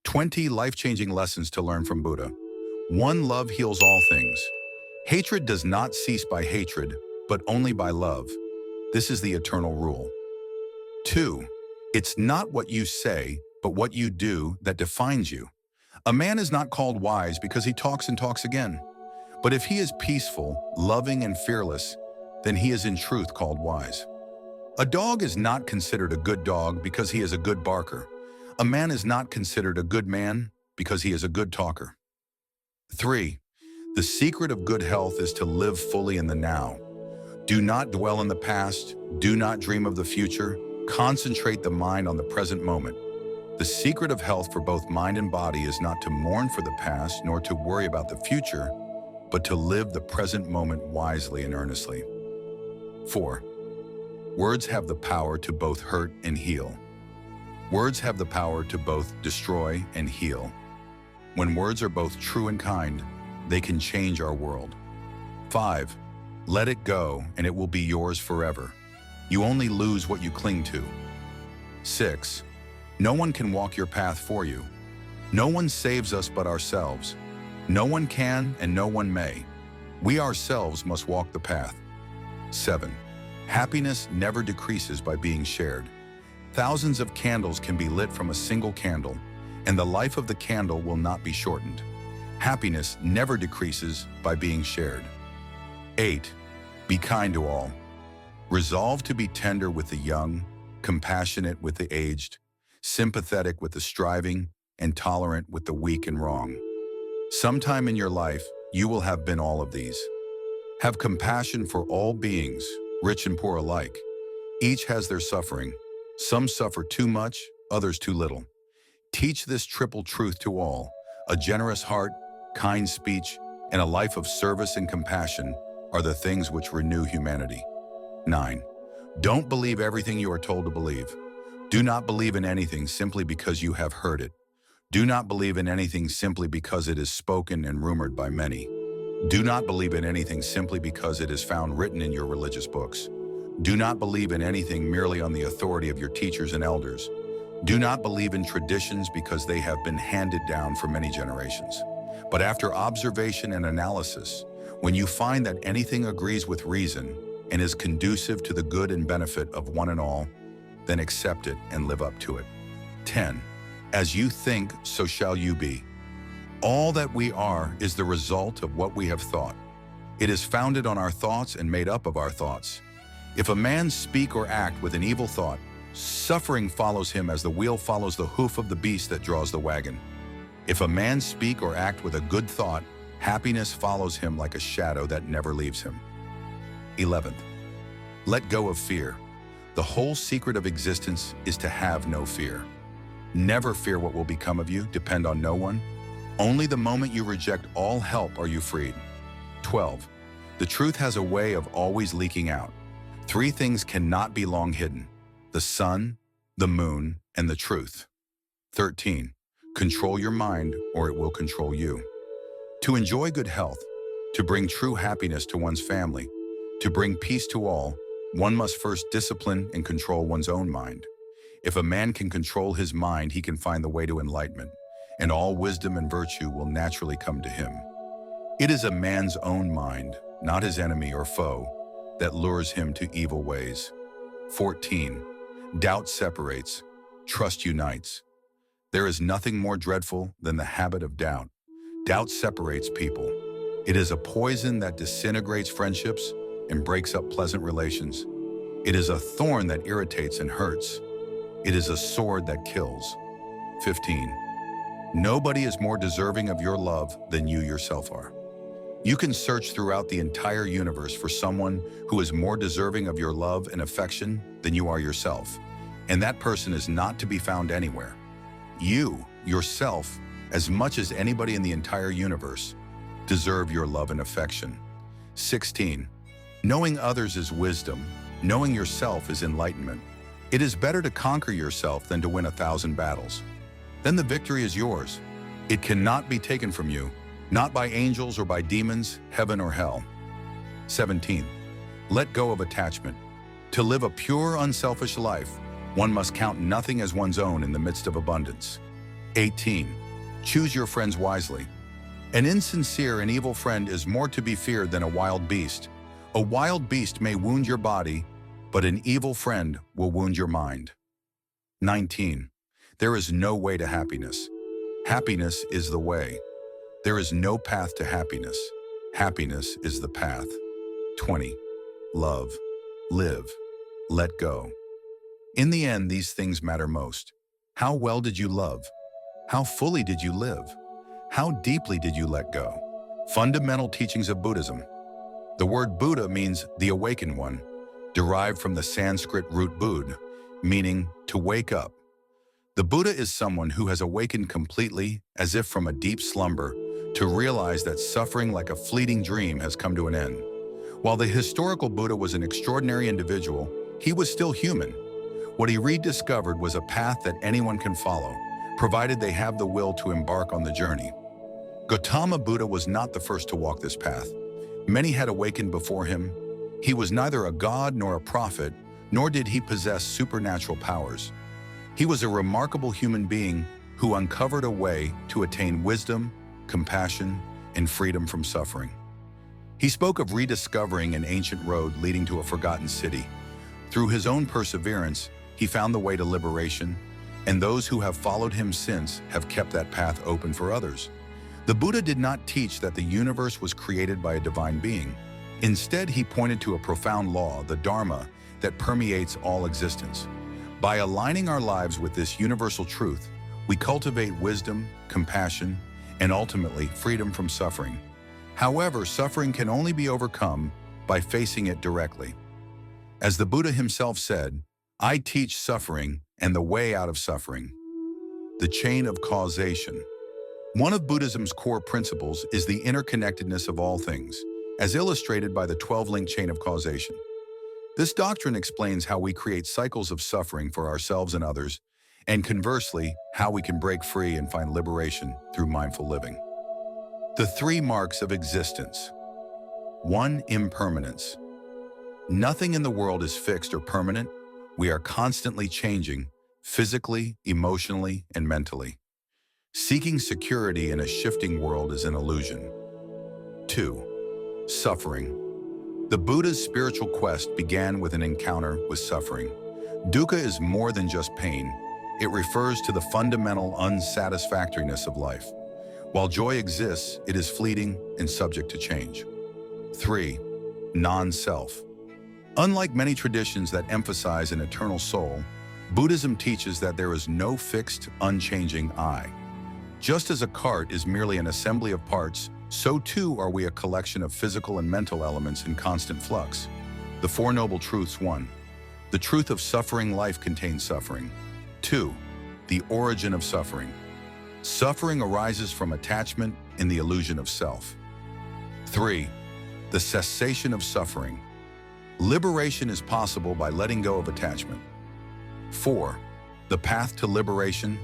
20 life-changing lessons to learn from Buddha. 1. Love heals all things. Hatred does not cease by hatred, but only by love. This is the eternal rule. 2. It's not what you say, but what you do that defines you. A man is not called wise because he talks and talks again. But if he is peaceful, loving, and fearless, then he is in truth called wise. A dog is not considered a good dog because he is a good barker. A man is not considered a good man because he is a good talker. 3. The secret of good health is to live fully in the now. Do not dwell in the past. Do not dream of the future. Concentrate the mind on the present moment. The secret of health for both mind and body is not to mourn for the past nor to worry about the future, but to live the present moment wisely and earnestly. 4. Words have the power to both hurt and heal. Words have the power to both destroy and heal. When words are both true and kind, they can change our world. 5. Let it go and it will be yours forever. You only lose what you cling to. 6. No one can walk your path for you. No one saves us but ourselves. No one can and no one may. We ourselves must walk the path. 7. Happiness never decreases by being shared. Thousands of candles can be lit from a single candle, and the life of the candle will not be shortened. Happiness never decreases by being shared. 8. Be kind to all. Resolve to be tender with the young, compassionate with the aged, sympathetic with the striving, and tolerant with the weak and wrong. Sometime in your life, you will have been all of these. Have compassion for all beings, rich and poor alike. Each has their suffering. Some suffer too much, others too little. Teach this triple truth to all. A generous heart, kind speech, and a life of service and compassion are the things which renew humanity. 9. Don't believe everything you are told to believe. Do not believe in anything simply because you have heard it. Do not believe in anything simply because it is spoken and rumored by many. Do not believe in anything simply because it is found written in your religious books. Do not believe in anything merely on the authority of your teachers and elders. Do not believe in traditions because they have been handed down for many generations. But after observation and analysis, when you find that anything agrees with reason and is conducive to the good and benefit of one and all, then accept it and live up to it. 10. As you think, so shall you be. All that we are is the result of what we have thought. It is founded on our thoughts and made up of our thoughts. If a man speak or act with an evil thought, suffering follows him as the wheel follows the hoof of the beast that draws the wagon. If a man speak or act with a good thought, happiness follows him like a shadow that never leaves him. 11th. Let go of fear. The whole secret of existence is to have no fear. Never fear what will become of you, depend on no one. Only the moment you reject all help are you freed. 12. The truth has a way of always leaking out. 3 things cannot be long hidden: the sun, the moon, and the truth. 13. Control your mind or it will control you. To enjoy good health, to bring true happiness to one's family, to bring peace to all, one must first discipline and control one's own mind. If a man can control his mind, he can find the way to enlightenment, and all wisdom and virtue will naturally come to him. It is a man's own mind, not his enemy or foe, that lures him to evil ways. 14. Doubt separates, trust unites. There is nothing more dreadful than the habit of doubt. Doubt separates people. It is a poison that disintegrates friendships and breaks up pleasant relations. It is a thorn that irritates and hurts. It is a sword that kills. 15. Nobody is more deserving of your love than you yourself are. You can search throughout the entire universe for someone who is more deserving of your love and affection than you are yourself, and that person is not to be found anywhere. You, yourself, as much as anybody in the entire universe, deserve your love and affection. 16. Knowing others is wisdom. Knowing yourself is enlightenment. It is better to conquer yourself than to win 1,000 battles. Then the victory is yours. It cannot be taken from you, not by angels or by demons, heaven or hell. 17. Let go of attachment. To live a pure, unselfish life, one must count nothing as one's own in the midst of abundance. 18. Choose your friends wisely. An insincere and evil friend is more to be feared than a wild beast. A wild beast may wound your body, but an evil friend will wound your mind. 19. There is no way to happiness. Happiness is the way. There is no path to happiness. Happiness is the path. 20. Love, live, let go. In the end, these things matter most. How well did you love? How fully did you live? How deeply did you let go? Fundamental teachings of Buddhism. The word Buddha means the awakened one, derived from the Sanskrit root bud, meaning to wake up. The Buddha is someone who has awakened completely, as if from a deep slumber, to realize that suffering like a fleeting dream has come to an end. While the historical Buddha was an extraordinary individual, he was still human. What he rediscovered was a path that anyone can follow, provided they have the will to embark on the journey. Gautama Buddha was not the first to walk this path. Many had awakened before him. He was neither a god nor a prophet, nor did he possess supernatural powers. He was a remarkable human being who uncovered a way to attain wisdom, compassion, and freedom from suffering. He spoke of rediscovering an ancient road leading to a forgotten city. Through his own perseverance, he found the way to liberation, and those who have followed him since have kept that path open for others. The Buddha did not teach that the universe was created by a divine being. Instead, he pointed to a profound law, the Dharma, that permeates all existence. By aligning our lives with this universal truth, we cultivate wisdom, compassion, and ultimately freedom from suffering. However, suffering can only be overcome by facing it directly. As the Buddha himself said, "I teach suffering and the way out of suffering." The chain of causation. One of Buddhism's core principles is the interconnectedness of all things, as illustrated by the 12-link chain of causation. This doctrine explains how we create cycles of suffering for ourselves and others, and conversely, how we can break free and find liberation through mindful living. The 3 marks of existence. 1. Impermanence. Nothing in the world is fixed or permanent. We are constantly changing, physically, emotionally, and mentally. Seeking security in a shifting world is an illusion. 2. Suffering. The Buddha's spiritual quest began with an encounter with suffering. Dukkha is more than just pain. It refers to the fundamental unsatisfactoriness of life. While joy exists, it is fleeting and subject to change. 3. Non-self. Unlike many traditions that emphasize an eternal soul, Buddhism teaches that there is no fixed, unchanging I. Just as a cart is merely an assembly of parts, so too are we a collection of physical and mental elements in constant flux. The 4 Noble Truths. 1. The truth of suffering. Life contains suffering. 2. The origin of suffering. Suffering arises from attachment in the illusion of self. 3. The cessation of suffering. Liberation is possible by letting go of attachment. 4. The path to liberation.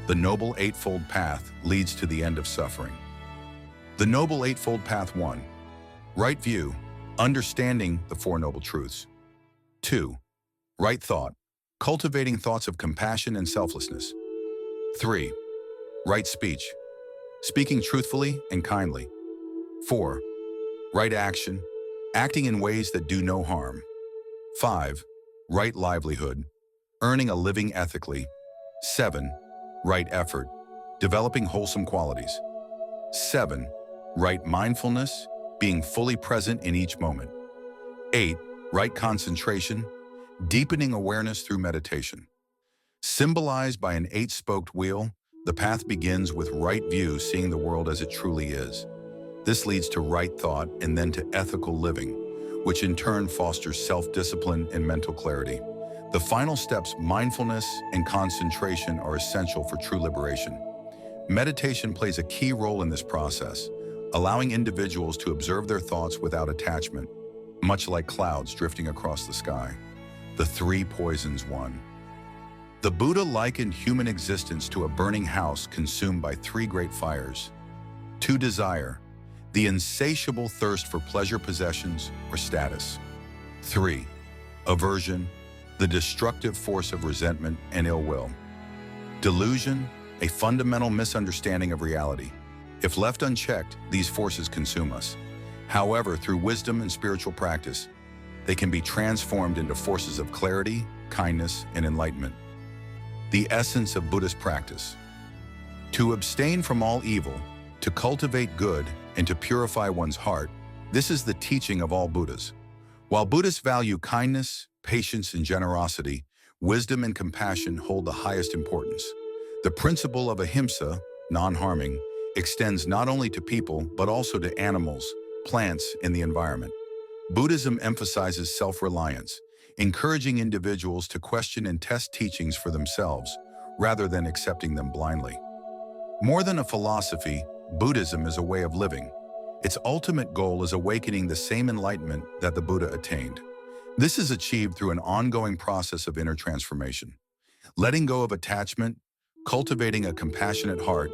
The Noble Eightfold Path leads to the end of suffering. The Noble Eightfold Path. 1. Right view, understanding the 4 Noble Truths. 2. Right thought, cultivating thoughts of compassion and selflessness. 3. Right speech, speaking truthfully and kindly. 4. Right action, acting in ways that do no harm. 5. Right livelihood, earning a living ethically. 7. Right effort, developing wholesome qualities. 7. Right mindfulness, being fully present in each moment. 8. Right concentration, deepening awareness through meditation. Symbolized by an 8-spoked wheel, the path begins with right view, seeing the world as it truly is. This leads to right thought and then to ethical living, which in turn fosters self-discipline and mental clarity. The final steps, mindfulness and concentration, are essential for true liberation. Meditation plays a key role in this process, allowing individuals to observe their thoughts without attachment, much like clouds drifting across the sky. The 3 Poisons. 1. The Buddha likened human existence to a burning house consumed by 3 great fires. 2. Desire, the insatiable thirst for pleasure, possessions, or status. 3. Aversion, the destructive force of resentment and ill will. Delusion, a fundamental misunderstanding of reality. If left unchecked, these forces consume us. However, through wisdom and spiritual practice, they can be transformed into forces of clarity, kindness, and enlightenment. The essence of Buddhist practice: to abstain from all evil, to cultivate good, and to purify one's heart. This is the teaching of all Buddhas. While Buddhists value kindness, patience, and generosity, wisdom and compassion hold the highest importance. The principle of ahimsa, non-harming, extends not only to people but also to animals, plants, and the environment. Buddhism emphasizes self-reliance, encouraging individuals to question and test teachings for themselves, rather than accepting them blindly. More than a philosophy, Buddhism is a way of living. Its ultimate goal is awakening the same enlightenment that the Buddha attained. This is achieved through an ongoing process of inner transformation, letting go of attachment, cultivating a compassionate heart,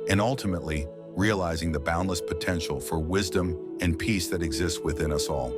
and ultimately realizing the boundless potential for wisdom and peace that exists within us all.